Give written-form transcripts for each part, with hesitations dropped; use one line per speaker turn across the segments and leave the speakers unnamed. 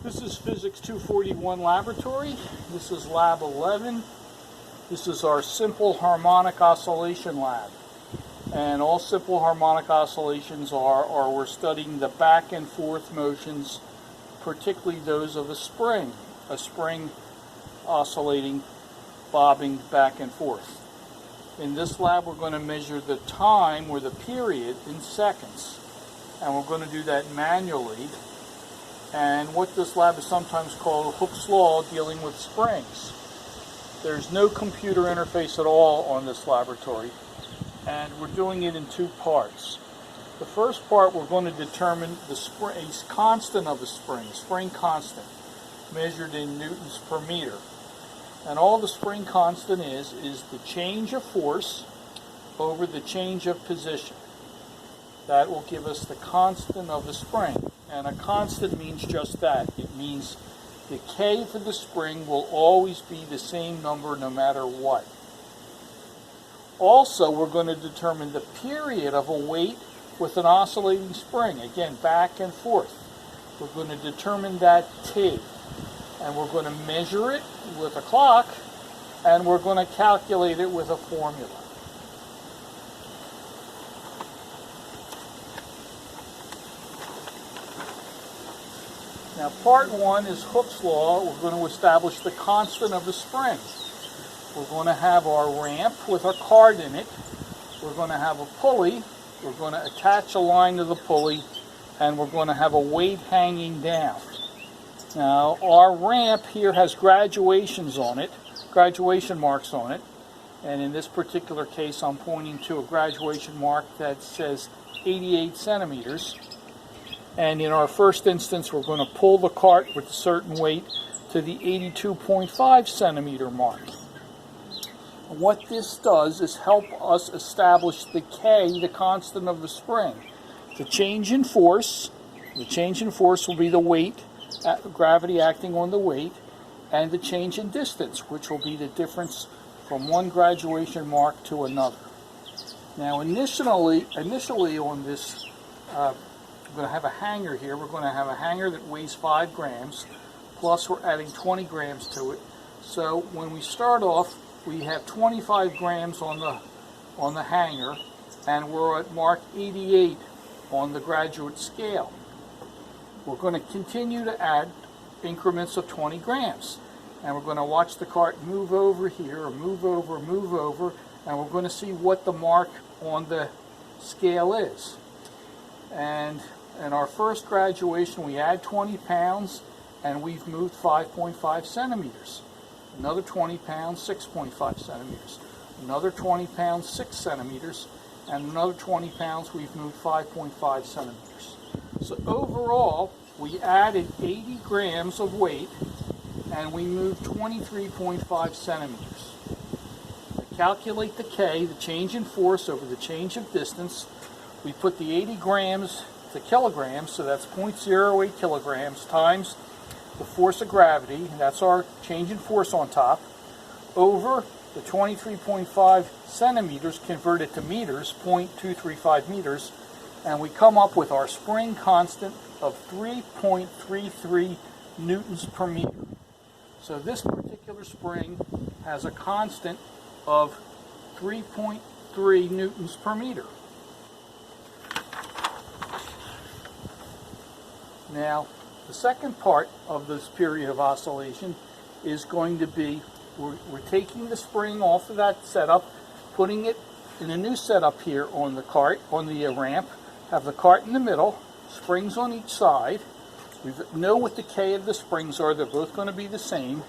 This is Physics 241 Laboratory. This is Lab 11. This is our simple harmonic oscillation lab. And all simple harmonic oscillations are we're studying the back and forth motions, particularly those of a spring oscillating, bobbing back and forth. In this lab we're going to measure the time or the period in seconds. And we're going to do that manually. And what this lab is sometimes called Hooke's Law, dealing with springs. There's no computer interface at all on this laboratory, and we're doing it in two parts. The first part, we're going to determine the spring constant of the spring constant, measured in newtons per meter. And all the spring constant is the change of force over the change of position. That will give us the constant of the spring. And a constant means just that. It means the K for the spring will always be the same number no matter what. Also, we're going to determine the period of a weight with an oscillating spring. Again, back and forth. We're going to determine that T. And we're going to measure it with a clock, and we're going to calculate it with a formula. Now, part one is Hooke's Law. We're going to establish the constant of the spring. We're going to have our ramp with a card in it. We're going to have a pulley. We're going to attach a line to the pulley, and we're going to have a weight hanging down. Now, our ramp here has graduations on it, graduation marks on it. And in this particular case, I'm pointing to a graduation mark that says 88 centimeters. And in our first instance, we're going to pull the cart with a certain weight to the 82.5 centimeter mark. And what this does is help us establish the K, the constant of the spring. The change in force will be the weight, gravity acting on the weight, and the change in distance, which will be the difference from one graduation mark to another. Now, initially on this, we're going to have a hanger here. We're going to have a hanger that weighs 5 grams, plus we're adding 20 grams to it. So when we start off, we have 25 grams on the hanger, and we're at mark 88 on the graduate scale. We're going to continue to add increments of 20 grams. And we're going to watch the cart move over here, or move over, and we're going to see what the mark on the scale is. And in our first graduation, we add 20 pounds, and we've moved 5.5 centimeters. Another 20 pounds, 6.5 centimeters. Another 20 pounds, 6 centimeters. And another 20 pounds, we've moved 5.5 centimeters. So overall, we added 80 grams of weight, and we moved 23.5 centimeters. To calculate the K, the change in force over the change of distance, we put the 80 grams to kilograms, so that's 0.08 kilograms times the force of gravity, and that's our change in force on top, over the 23.5 centimeters converted to meters, 0.235 meters, and we come up with our spring constant of 3.33 newtons per meter. So this particular spring has a constant of 3.3 newtons per meter. Now, the second part of this period of oscillation is going to be, we're taking the spring off of that setup, putting it in a new setup here on the cart, on the ramp, have the cart in the middle, springs on each side. We know what the K of the springs are. They're both going to be the same.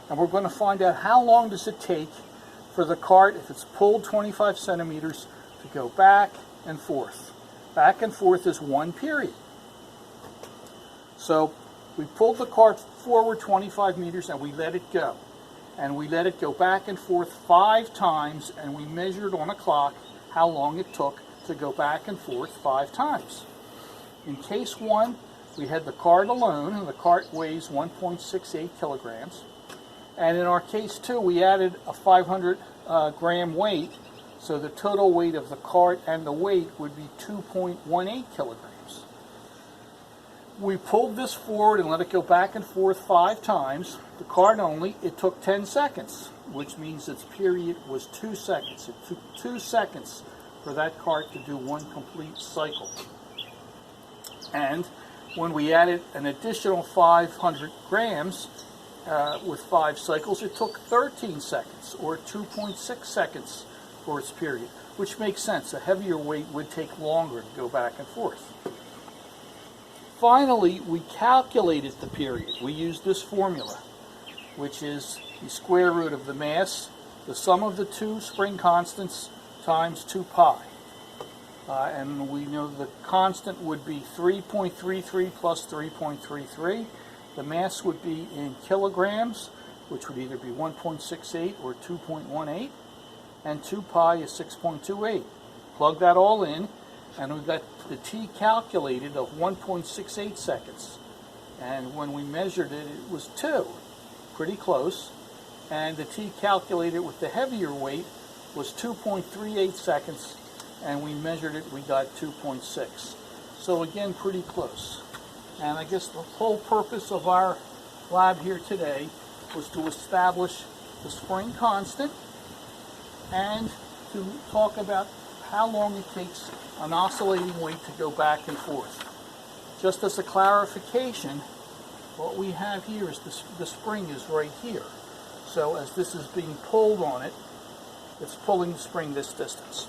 And we're going to find out how long does it take for the cart, if it's pulled 25 centimeters, to go back and forth. Back and forth is one period. So we pulled the cart forward 25 meters and we let it go. And we let it go back and forth 5 times, and we measured on a clock how long it took to go back and forth 5 times. In case 1, we had the cart alone, and the cart weighs 1.68 kilograms. And in our case 2, we added a 500 gram weight, so the total weight of the cart and the weight would be 2.18 kilograms. We pulled this forward and let it go back and forth 5 times. The card only, it took 10 seconds, which means its period was 2 seconds. It took 2 seconds for that card to do one complete cycle. And when we added an additional 500 grams with 5 cycles, it took 13 seconds, or 2.6 seconds for its period, which makes sense. A heavier weight would take longer to go back and forth. Finally, we calculated the period. We used this formula, which is the square root of the mass, the sum of the 2 spring constants, times 2 pi. And we know the constant would be 3.33 plus 3.33. The mass would be in kilograms, which would either be 1.68 or 2.18. And 2 pi is 6.28. Plug that all in, and we got the t calculated of 1.68 seconds. And when we measured it, it was 2, pretty close. And the t calculated with the heavier weight was 2.38 seconds, and we measured it, we got 2.6. So again, pretty close. And I guess the whole purpose of our lab here today was to establish the spring constant and to talk about how long it takes an oscillating weight to go back and forth. Just as a clarification, what we have here is the spring is right here. So as this is being pulled on it, it's pulling the spring this distance.